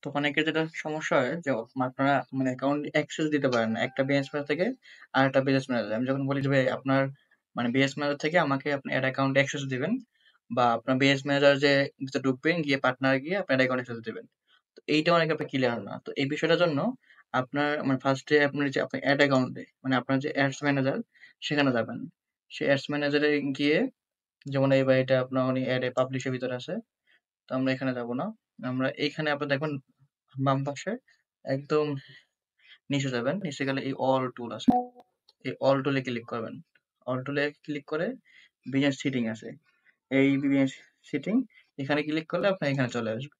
তো অনেকের যেটা সমস্যা হয় যে আপনারা মানে অ্যাকাউন্ট অ্যাক্সেস দিতে পারেন না। একটা বিজনেস ম্যানেজার থেকে আরেকটা বিজনেস ম্যানেজার। আমি যখন বলি যে ভাই আপনার মানে বিজনেস ম্যানেজার থেকে আমাকে আপনি এড অ্যাকাউন্ট অ্যাক্সেস দিবেন বা আপনার বিজনেস ম্যানেজার যে ভিতরে ঢুকবেন গিয়ে পার্টনার গিয়ে আপনার অ্যাকাউন্ট অ্যাক্সেস দিবেন। তো এইটা অনেকে আপনার ক্লিয়ার না। তো এই বিষয়টার জন্য আপনার মানে ফার্স্টে আপনার যে আপনি অ্যাড অ্যাকাউন্টে মানে আপনার যে অ্যাডস ম্যানেজার সেখানে যাবেন। সেই অ্যাডস ম্যানেজারে গিয়ে যেমন এইবার এটা আপনার উনি অ্যাড এ পাবলিশের ভিতরে আছে। তো আমরা এখানে যাব না। আমরা এইখানে আপনি দেখবেন বাম পাশে একদম নিচে যাবেন। নিচে গেলে এই অল টুল আছে। এই অল টুলে ক্লিক করবেন। অল টুলে ক্লিক করে বিজনেস সিটিং আছে। এই বিজনেস সিটিং এখানে ক্লিক করলে আপনার এখানে চলে আসবে।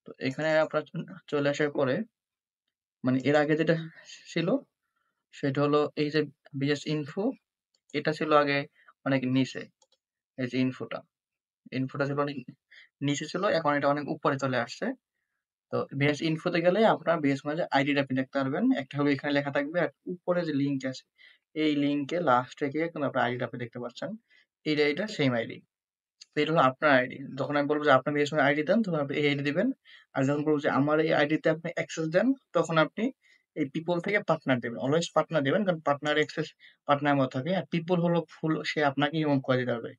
তো এখানে আপনার চলে আসার পরে মানে এর আগে যেটা ছিল সেটা হলো এই যে বিজনেস ইনফো এটা ছিল আগে অনেক নিচে। এই যে ইনফোটা ছিল অনেক নিচে ছিল, এখন এটা অনেক উপরে চলে আসছে। তো বিএস ইনফোতে গেলে আপনার বিএস মাঝে আইডিটা আপনি দেখতে পারবেন। একটা হবে এখানে লেখা থাকবে আর উপরে যে লিঙ্ক আছে এই লিঙ্কে লাস্টে গিয়ে কিন্তু আপনার আইডিটা আপনি দেখতে পাচ্ছেন। এইটা সেম আইডি। তো এটা হলো আপনার আইডি। যখন আমি বলবো যে আপনার বিএস আইডি দেন তখন আপনি এই আইডি দিবেন। আর যখন বলবো যে আমার এই আইডিতে আপনি অ্যাক্সেস দেন তখন আপনি এই পিপল থেকে পার্টনার দেবেন। অলওয়েজ পার্টনার দেবেন কারণ পার্টনার অ্যাক্সেস পার্টনার মতো থাকে। আর পিপল হলো ফুল সে আপনাকে রিমুভ করে দিতে পারবে।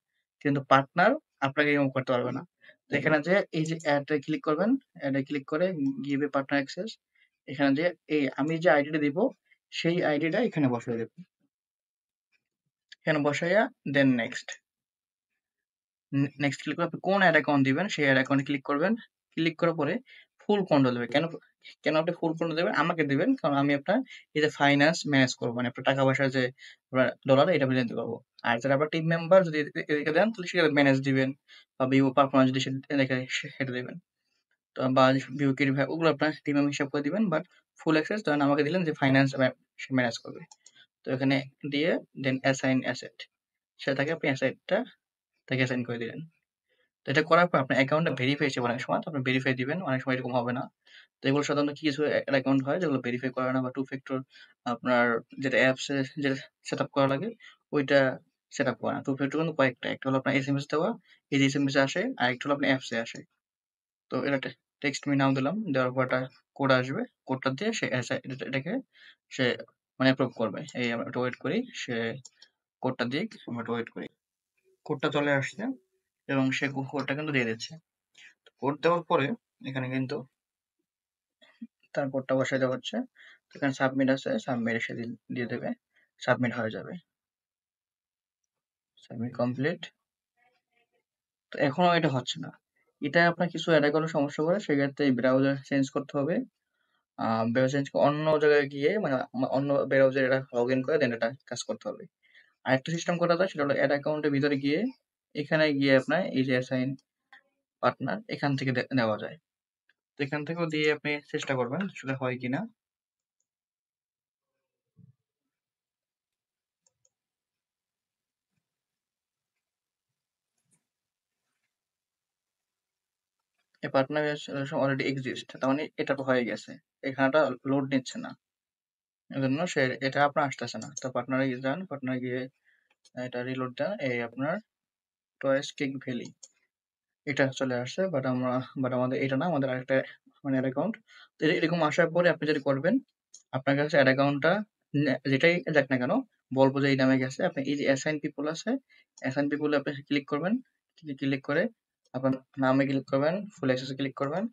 কিন্তু পার্টনার আপনাকে রিমুভ করতে পারবে না। তো এখানে যে এই যে অ্যাডে ক্লিক করবেন, অ্যাডে ক্লিক করে গিভ এ পার্টনার অ্যাক্সেস। এখানে যে এই আমি যে আইডিটা দিব সেই আইডিটা এখানে বসাই দেবেন। এখানে বসাইয়া দেন নেক্সট। নেক্সট ক্লিক করে আপনি কোন অ্যাড অ্যাকাউন্ট দিবেন সেই অ্যাড অ্যাকাউন্টে ক্লিক করবেন। ক্লিক করার পরে ফুল কন্ট্রোল দেবে। কেন কেন আপনি ফুল কন্ট্রোল দেবেন? আমাকে দিবেন। কারণ আমি আপনার এই যে ফাইন্যান্স ম্যানেজ করব। মানে আপনার টাকা পয়সার যে ডলার এটা আমি দিতে পারবো। আর যারা আপনার টিম মেম্বার যদি এদিকে দেন তাহলে সেটা ম্যানেজ দিবেন বা ভিউ পারফরম্যান্স যদি দেখে সেটা দিবেন। তো বা ভিউ কি ওগুলো আপনার টিম মেম্বার হিসাব করে দিবেন। বাট ফুল অ্যাক্সেস ধরেন আমাকে দিলেন যে ফাইন্যান্স সে ম্যানেজ করবে। তো এখানে দিয়ে দেন অ্যাসাইন অ্যাসেট। সেটাকে আপনি অ্যাসেটটা তাকে অ্যাসাইন করে দিলেন। তো এটা করার পর আপনার অ্যাকাউন্টটা ভেরিফাই হিসেবে অনেক সময় তো আপনি ভেরিফাই দিবেন, অনেক সময় এরকম হবে না। তো এগুলো সাধারণত কিছু অ্যাকাউন্ট হয় যেগুলো ভেরিফাই করে না বা টু ফ্যাক্টর আপনার যেটা অ্যাপসে যেটা সেট আপ করা লাগে ওইটা সেট আপ করে না। টু ফ্যাক্টর কিন্তু কয়েকটা, একটা হলো আপনার এসএমএস দেওয়া, এই যে এসএমএস এ আসে, আর একটা হলো আপনার অ্যাপসে আসে। তো এটা টেক্সট মি নাও দিলাম, দেওয়ার পর একটা কোড আসবে, কোডটা দিয়ে সে এটাকে সে মানে অ্যাপ্রুভ করবে। এই আমরা একটু ওয়েট করি, সে কোডটা দিক, আমরা একটু ওয়েট করি। কোডটা চলে আসছে এবং সে কোডটা কিন্তু দিয়ে দিচ্ছে। কোড দেওয়ার পরে এখানে কিন্তু তার কোডটা বসাই দেওয়া হচ্ছে। তো এখানে সাবমিট আছে, সাবমিট এসে দিয়ে দেবে, সাবমিট হয়ে যাবে। Submit complete. তো এখনো এটা হচ্ছে না। এটা আপনার কিছু অ্যাড করার সমস্যা করে, সেক্ষেত্রে এই ব্রাউজার চেঞ্জ করতে হবে। ব্রাউজার চেঞ্জ অন্য জায়গায় গিয়ে মানে অন্য ব্রাউজারে এটা লগ ইন করে দেন এটা কাজ করতে হবে। আরেকটা সিস্টেম করা যায় সেটা হলো অ্যাড অ্যাকাউন্টের ভিতরে গিয়ে এখানে গিয়ে আপনার এই যে অ্যাসাইন পার্টনার এখান থেকে দেওয়া যায়। তো এখান থেকেও দিয়ে আপনি চেষ্টা করবেন আসলে হয় কিনা। এই পার্টনার অলরেডি এক্সিস্ট, তার মানে এটা তো হয়ে গেছে, এখানটা লোড নিচ্ছে না, এজন্য সে এটা আপনার আসতেছে না। তো পার্টনারে গিয়ে যান, পার্টনারে গিয়ে এটা রিলোড দেন, এই আপনার টয়েস কেক ভ্যালি এটা চলে আসছে। বাট আমাদের এটা না, আমাদের আরেকটা মানে অ্যাড অ্যাকাউন্ট। তো এরকম আসার পরে আপনি যেটা করবেন, আপনার কাছে অ্যাড অ্যাকাউন্টটা যেটাই যাক না কেন বলবো যে এই নামে গেছে, আপনি এই যে অ্যাসাইন পিপল আছে, অ্যাসাইন পিপলে আপনি ক্লিক করবেন। ক্লিক করে আপনার নামে ক্লিক করবেন, ফুল অ্যাক্সেসে ক্লিক করবেন,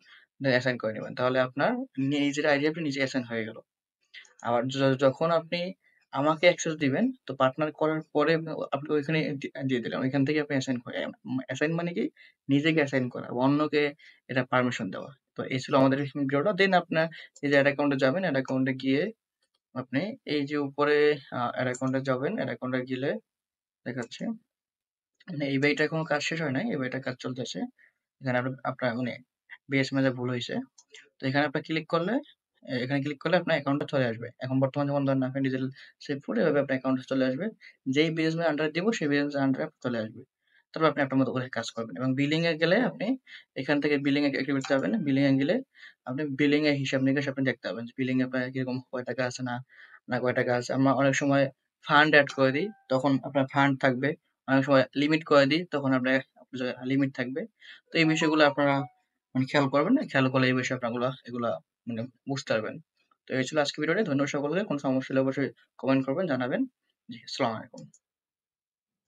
দেন অ্যাসাইন করে নেবেন। তাহলে আপনার নিজের আইডি আপনি নিজে অ্যাসাইন হয়ে গেল। আবার যখন আপনি আমাকে অ্যাক্সেস দিবেন তো পার্টনার করার পরে আপনি ওইখানে দিয়ে দিলেন, ওইখান থেকে আপনি অ্যাসাইন করে অ্যাসাইন মানে কি নিজেকে অ্যাসাইন করা বা অন্যকে এটা পারমিশন দেওয়া। তো এই ছিল আমাদের ভিডিওটা। দেন আপনার এই যে অ্যাড অ্যাকাউন্টে যাবেন, অ্যাড অ্যাকাউন্টে গিয়ে আপনি এই যে উপরে অ্যাড অ্যাকাউন্টে যাবেন, অ্যাড অ্যাকাউন্টে গেলে দেখাচ্ছে মানে এই বইটা এখনো কাজ শেষ হয় নাই, এই বইটার কাজ চলতেছে। এখানে আপনার মানে বিএস ম্যাচে ভুল হয়েছে। তো এখানে আপনি ক্লিক করলে এখানে ক্লিক করলে আপনার অ্যাকাউন্টটা চলে আসবে। এখন বর্তমানে যেমন ধরেন আপনি ডিজেল সেভ করে এভাবে আপনার অ্যাকাউন্টে চলে আসবে। যেই বিজনেস আন্ডারে দিব সেই বিজনেস আন্ডারে চলে আসবে। তারপর আপনি আপনার মতো করে কাজ করবেন এবং বিলিং এ গেলে আপনি এখান থেকে বিলিং এ অ্যাক্টিভেট যাবেন। বিলিং এ গেলে আপনি বিলিং এর হিসাব নিকাশ আপনি দেখতে পাবেন যে বিলিং এ আপনার কিরকম কয় টাকা আছে না কয় টাকা আছে। আমরা অনেক সময় ফান্ড অ্যাড করে দিই তখন আপনার ফান্ড থাকবে, অনেক সময় লিমিট করে দিই তখন আপনার লিমিট থাকবে। তো এই বিষয়গুলো আপনারা মানে খেয়াল করবেন না, খেয়াল করলে এই বিষয়ে আপনাগুলা এগুলা মানে বুঝতে পারবেন। তো এই ছিল আজকের ভিডিওটা। ধন্যবাদ সকলকে। কোন সমস্যা হলে অবশ্যই কমেন্ট করবেন, জানাবেন। জি, আসসালামু আলাইকুম।